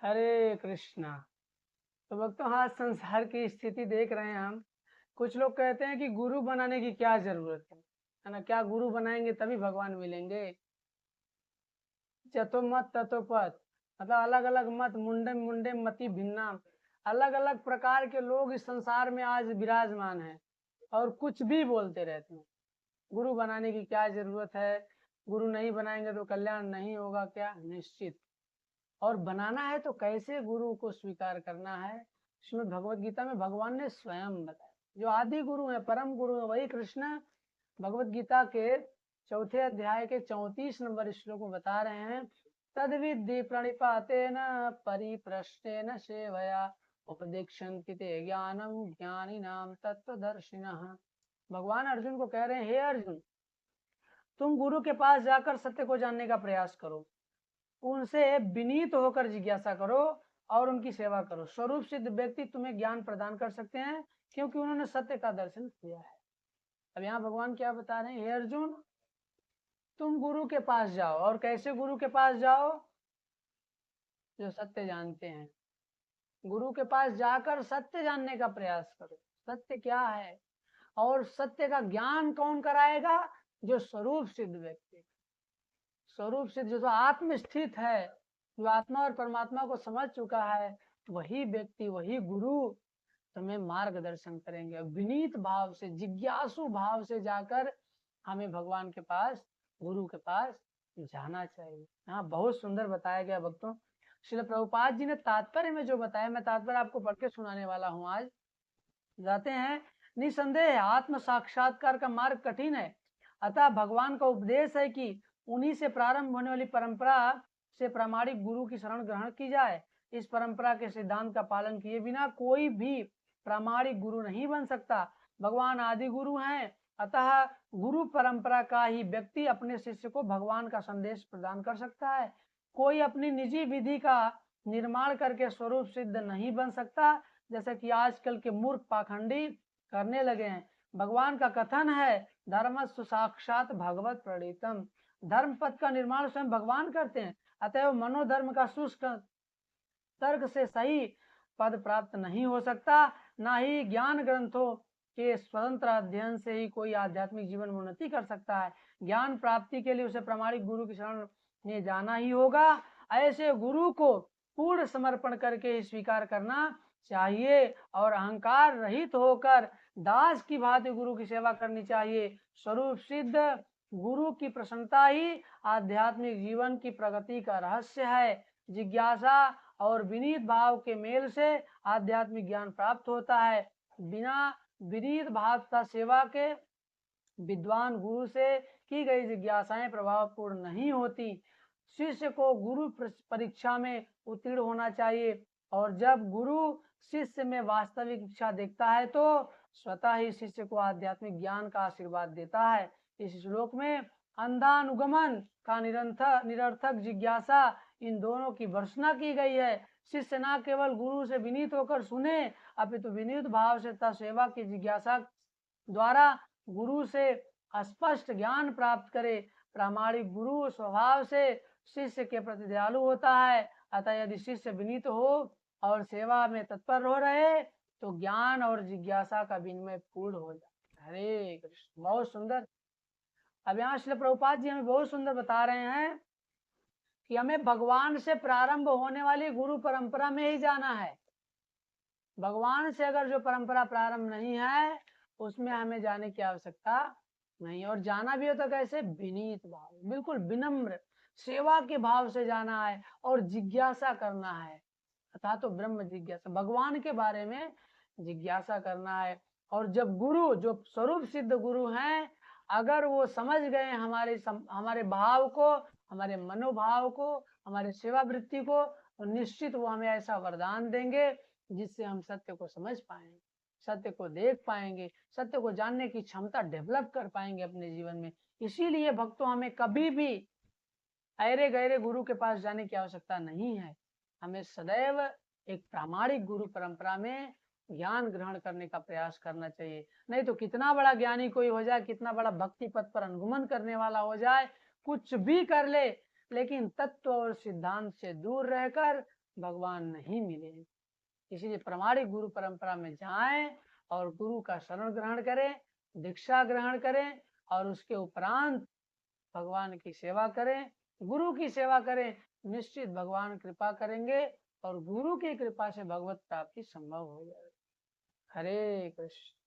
हरे कृष्णा। तो भक्तों, हाँ, संसार की स्थिति देख रहे हैं हम। कुछ लोग कहते हैं कि गुरु बनाने की क्या जरूरत है ना, क्या गुरु बनाएंगे तभी भगवान मिलेंगे। चतुर्मत तत्वपद मतलब अलग अलग मत, मुंडे मुंडे मति भिन्ना, अलग अलग प्रकार के लोग इस संसार में आज विराजमान हैं और कुछ भी बोलते रहते हैं। गुरु बनाने की क्या जरूरत है, गुरु नहीं बनाएंगे तो कल्याण नहीं होगा क्या? निश्चित। और बनाना है तो कैसे गुरु को स्वीकार करना है, श्रीमद् भगवत गीता में भगवान ने स्वयं बताया। जो आदि गुरु है, परम गुरु है, वही कृष्ण भगवत गीता के चौथे अध्याय के 34 नंबर श्लोक में बता रहे हैं। तद्विद्धि प्रणिपातेन परिप्रश्नेन सेवया उपदेक्षन्ति ते ज्ञानम ज्ञानिनाम तत्वदर्शिनः। भगवान अर्जुन को कह रहे हैं, हे अर्जुन, तुम गुरु के पास जाकर सत्य को जानने का प्रयास करो, उनसे विनीत होकर जिज्ञासा करो और उनकी सेवा करो। स्वरूप सिद्ध व्यक्ति तुम्हें ज्ञान प्रदान कर सकते हैं क्योंकि उन्होंने सत्य का दर्शन किया है। अब यहाँ भगवान क्या बता रहे हैं, हे अर्जुन, तुम गुरु के पास जाओ। और कैसे गुरु के पास जाओ? जो सत्य जानते हैं। गुरु के पास जाकर सत्य जानने का प्रयास करो। सत्य क्या है और सत्य का ज्ञान कौन कराएगा? जो स्वरूप सिद्ध व्यक्ति, स्वरूप सिद्ध, जो आत्मस्थित है, जो आत्मा और परमात्मा को समझ चुका है, वही व्यक्ति, वही गुरु तुम्हें मार्गदर्शन करेंगे। विनीत भाव से, जिज्ञासु भाव से जाकर हमें भगवान के पास, गुरु के पास जाना चाहिए। हाँ, बहुत सुंदर बताया गया भक्तों। श्रील प्रभुपाद जी ने तात्पर्य में जो बताया, मैं तात्पर्य आपको पढ़ के सुनाने वाला हूँ आज। जाते हैं, निसंदेह आत्म साक्षात्कार का मार्ग कठिन है, अतः भगवान का उपदेश है कि उन्हीं से प्रारंभ होने वाली परंपरा से प्रामाणिक गुरु की शरण ग्रहण की जाए। इस परंपरा के सिद्धांत का पालन किए बिना कोई भी प्रामाणिक गुरु नहीं बन सकता। भगवान आदि गुरु हैं, अतः गुरु परंपरा का ही व्यक्ति अपने शिष्य को भगवान का संदेश प्रदान कर सकता है। कोई अपनी निजी विधि का निर्माण करके स्वरूप सिद्ध नहीं बन सकता, जैसे कि आजकल के मूर्ख पाखंडी करने लगे हैं। भगवान का कथन है, धर्मस्तु साक्षात भगवत प्रणीतम। धर्म पद का निर्माण स्वयं भगवान करते हैं, अतएव मनोधर्म का शुष्क तर्क से सही पद प्राप्त नहीं हो सकता। ना ही ज्ञान ग्रंथों के स्वतंत्र अध्ययन से ही कोई आध्यात्मिक जीवन में उन्नति कर सकता है। ज्ञान प्राप्ति के लिए उसे प्रामाणिक गुरु की शरण में जाना ही होगा। ऐसे गुरु को पूर्ण समर्पण करके ही स्वीकार करना चाहिए और अहंकार रहित होकर दास की भांति गुरु की सेवा करनी चाहिए। स्वरूप सिद्ध गुरु की प्रसन्नता ही आध्यात्मिक जीवन की प्रगति का रहस्य है। जिज्ञासा और विनीत भाव के मेल से आध्यात्मिक ज्ञान प्राप्त होता है। बिना विनीत भाव का सेवा के विद्वान गुरु से की गई जिज्ञासाएं प्रभावपूर्ण नहीं होती। शिष्य को गुरु परीक्षा में उत्तीर्ण होना चाहिए और जब गुरु शिष्य में वास्तविक इच्छा देखता है तो स्वतः ही शिष्य को आध्यात्मिक ज्ञान का आशीर्वाद देता है। इस श्लोक में अंधानुगमन का निरर्थक जिज्ञासा, इन दोनों की भर्त्सना की गई है। शिष्य न केवल गुरु से विनीत होकर सुने, अपितु विनीत भाव से सेवा की जिज्ञासा द्वारा गुरु से स्पष्ट ज्ञान प्राप्त करे। प्रामाणिक गुरु स्वभाव से शिष्य के प्रति दयालु होता है, अतः यदि शिष्य विनीत हो और सेवा में तत्पर हो रहे तो ज्ञान और जिज्ञासा का विनिमय पूर्ण हो जाता है। हरे कृष्ण। बहुत सुंदर। अब यहाँ श्रील प्रभुपाद जी हमें बहुत सुंदर बता रहे हैं कि हमें भगवान से प्रारंभ होने वाली गुरु परंपरा में ही जाना है। भगवान से अगर जो परंपरा प्रारंभ नहीं है उसमें हमें जाने की आवश्यकता नहीं। और जाना भी हो तो कैसे? विनीत भाव, बिल्कुल विनम्र सेवा के भाव से जाना है और जिज्ञासा करना है, अथा तो ब्रह्म जिज्ञासा, भगवान के बारे में जिज्ञासा करना है। और जब गुरु, जो स्वरूप सिद्ध गुरु हैं, अगर वो समझ गए हमारे भाव को, हमारे मनोभाव को, हमारे सेवा वृत्ति को, तो निश्चित वो हमें ऐसा वरदान देंगे जिससे हम सत्य को समझ पाएंगे, सत्य को देख पाएंगे, सत्य को जानने की क्षमता डेवलप कर पाएंगे अपने जीवन में। इसीलिए भक्तों, हमें कभी भी अरे गहरे गुरु के पास जाने की आवश्यकता नहीं है। हमें सदैव एक प्रामाणिक गुरु परंपरा में ज्ञान ग्रहण करने का प्रयास करना चाहिए। नहीं तो कितना बड़ा ज्ञानी कोई हो जाए, कितना बड़ा भक्ति पथ पर अनुगमन करने वाला हो जाए, कुछ भी कर ले, लेकिन तत्व और सिद्धांत से दूर रहकर भगवान नहीं मिले। इसलिए प्रामाणिक गुरु परंपरा में जाएं और गुरु का शरण ग्रहण करें, दीक्षा ग्रहण करें और उसके उपरांत भगवान की सेवा करें, गुरु की सेवा करें। निश्चित भगवान कृपा करेंगे और गुरु की कृपा से भगवत प्राप्ति संभव हो जाएगी। हरे कृष्ण।